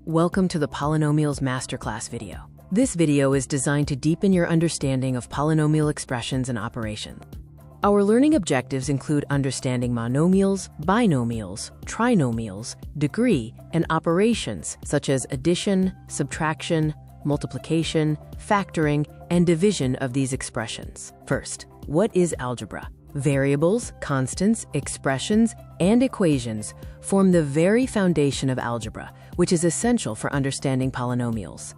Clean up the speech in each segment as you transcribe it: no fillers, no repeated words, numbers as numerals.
Welcome to the Polynomials Masterclass video. This video is designed to deepen your understanding of polynomial expressions and operations. Our learning objectives include understanding monomials, binomials, trinomials, degree, and operations such as addition, subtraction, multiplication, factoring, and division of these expressions. First, what is algebra? Variables, constants, expressions, and equations form the very foundation of algebra, which is essential for understanding polynomials.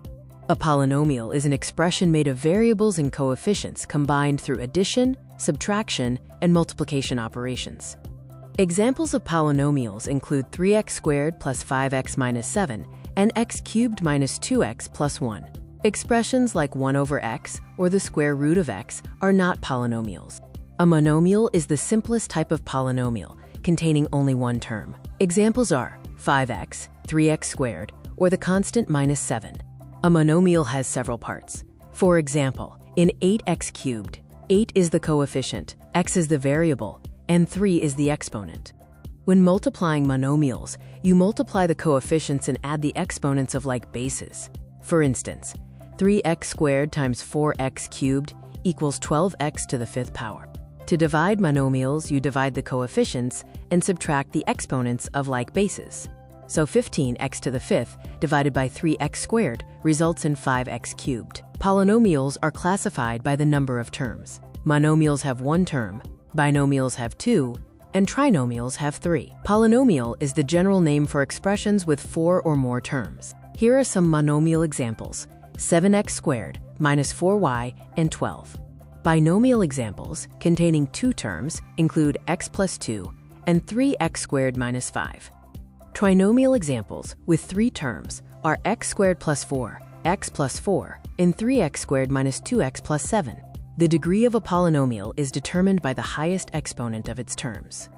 A polynomial is an expression made of variables and coefficients combined through addition, subtraction, and multiplication operations. Examples of polynomials include 3x squared plus 5x minus 7 and x cubed minus 2x plus 1. Expressions like 1 over x or the square root of x are not polynomials. A monomial is the simplest type of polynomial, containing only one term. Examples are 5x, 3x squared, or the constant minus 7. A monomial has several parts. For example, in 8x cubed, 8 is the coefficient, x is the variable, and 3 is the exponent. When multiplying monomials, you multiply the coefficients and add the exponents of like bases. For instance, 3x squared times 4x cubed equals 12x to the fifth power. To divide monomials, you divide the coefficients and subtract the exponents of like bases. So 15x to the fifth divided by 3x squared results in 5x cubed. Polynomials are classified by the number of terms. Monomials have one term, binomials have two, and trinomials have three. Polynomial is the general name for expressions with 4 or more terms. Here are some monomial examples: 7x squared minus 4y and 12. Binomial examples containing two terms include x plus 2 and 3x squared minus 5. Trinomial examples with three terms are x squared plus 4, x plus 4, and 3x squared minus 2x plus 7. The degree of a polynomial is determined by the highest exponent of its terms.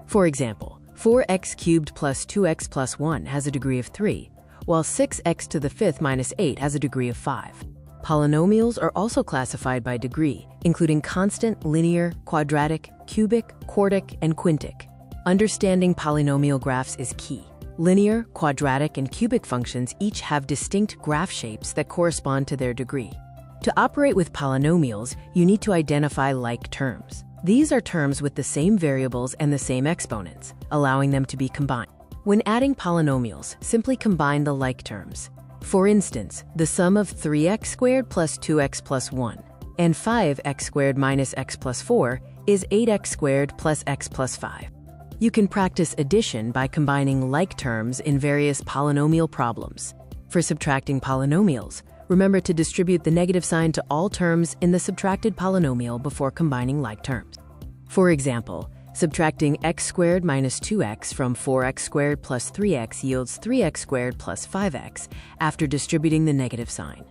For example, 4x cubed plus 2x plus 1 has a degree of 3, while 6x to the fifth minus 8 has a degree of 5. Polynomials are also classified by degree, including constant, linear, quadratic, cubic, quartic, and quintic. Understanding polynomial graphs is key. Linear, quadratic, and cubic functions each have distinct graph shapes that correspond to their degree. To operate with polynomials, you need to identify like terms. These are terms with the same variables and the same exponents, allowing them to be combined. When adding polynomials, simply combine the like terms. For instance, the sum of 3x squared plus 2x plus 1 and 5x squared minus x plus 4 is 8x squared plus x plus 5. You can practice addition by combining like terms in various polynomial problems. For subtracting polynomials, remember to distribute the negative sign to all terms in the subtracted polynomial before combining like terms. For example, subtracting x squared minus 2x from 4x squared plus 3x yields 3x squared plus 5x after distributing the negative sign.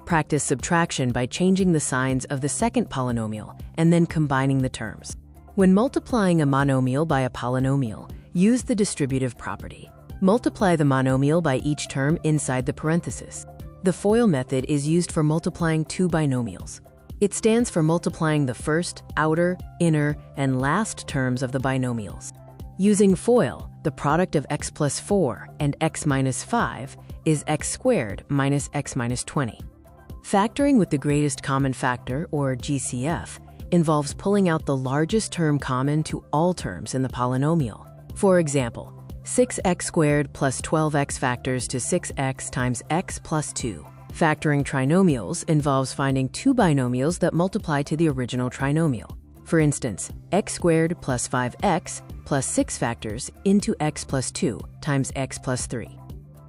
Practice subtraction by changing the signs of the second polynomial and then combining the terms. When multiplying a monomial by a polynomial, use the distributive property. Multiply the monomial by each term inside the parenthesis. The FOIL method is used for multiplying two binomials. It stands for multiplying the first, outer, inner, and last terms of the binomials. Using FOIL, the product of x plus 4 and x minus 5 is x squared minus x minus 20. Factoring with the greatest common factor, or GCF, involves pulling out the largest term common to all terms in the polynomial. For example, 6x squared plus 12x factors to 6x times x plus 2. Factoring trinomials involves finding two binomials that multiply to the original trinomial. For instance, x squared plus 5x plus 6 factors into x plus 2 times x plus 3.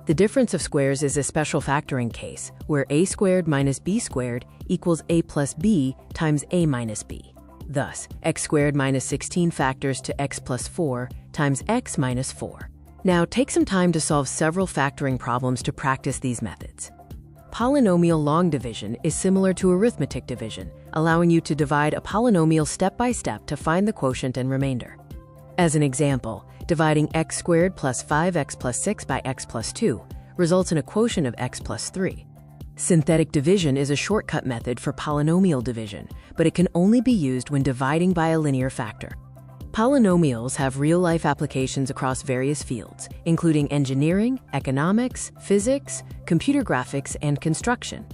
The difference of squares is a special factoring case, where a squared minus b squared equals a plus b times a minus b. Thus, x squared minus 16 factors to x plus 4 times x minus 4. Now take some time to solve several factoring problems to practice these methods. Polynomial long division is similar to arithmetic division, allowing you to divide a polynomial step by step to find the quotient and remainder. As an example, dividing x squared plus 5x plus 6 by x plus 2 results in a quotient of x plus 3. Synthetic division is a shortcut method for polynomial division, but it can only be used when dividing by a linear factor. Polynomials have real-life applications across various fields, including engineering, economics, physics, computer graphics, and construction.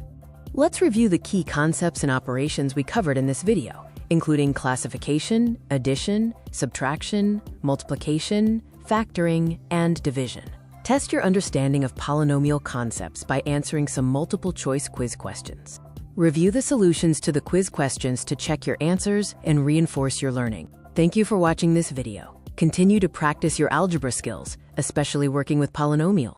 Let's review the key concepts and operations we covered in this video, including classification, addition, subtraction, multiplication, factoring, and division. Test your understanding of polynomial concepts by answering some multiple-choice quiz questions. Review the solutions to the quiz questions to check your answers and reinforce your learning. Thank you for watching this video. Continue to practice your algebra skills, especially working with polynomials.